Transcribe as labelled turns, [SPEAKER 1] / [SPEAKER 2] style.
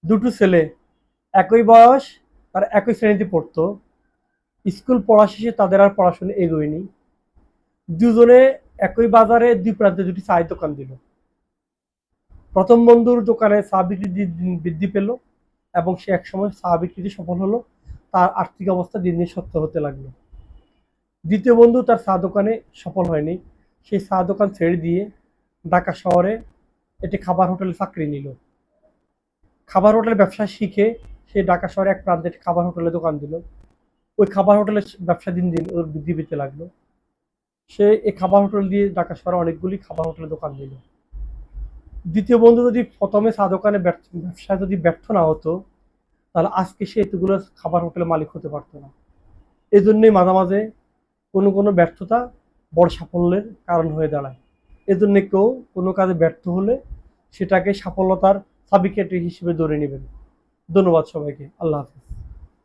[SPEAKER 1] দুটো ছেলে একই বয়স, তার একই শ্রেণীতে পড়তো। স্কুল পড়া শেষে তাদের আর পড়াশোনা এগোয়নি। দুজনে একই বাজারে দুই প্রান্তে দুটি চায়ের দোকান দিল। প্রথম বন্ধুর দোকানে চা বিক্রি দিন বৃদ্ধি পেল এবং সে একসময় চা বিক্রিতে সফল হলো। তার আর্থিক অবস্থা দিন দিন শক্ত হতে লাগলো। দ্বিতীয় বন্ধু তার চা দোকানে সফল হয়নি। সেই চা দোকান ছেড়ে দিয়ে ঢাকা শহরে একটি খাবার হোটেলে চাকরি নিল। খাবার হোটেলের ব্যবসা শিখে সে ঢাকা শহরে এক প্রান্তে একটি খাবার হোটেলে দোকান দিল। ওই খাবার হোটেলের ব্যবসা দিন দিন ওর বৃদ্ধি পেতে লাগলো। সে এই খাবার হোটেল দিয়ে ঢাকা শহরে অনেকগুলি খাবার হোটেলে দোকান দিল। দ্বিতীয় বন্ধু যদি প্রথমে চা দোকানে ব্যবসায় যদি ব্যর্থ না হতো, তাহলে আজকে সে এতগুলো খাবার হোটেলের মালিক হতে পারতো না। এই জন্যই মাঝে মাঝে কোনো ব্যর্থতা বড় সাফল্যের কারণ হয়ে দাঁড়ায়। এজন্য কেউ কোনো কাজে ব্যর্থ হলে সেটাকে সাফল্যতার চাবিকাঠি হিসেবে ধরে নেবেন। ধন্যবাদ সবাইকে। আল্লাহ হাফেজ।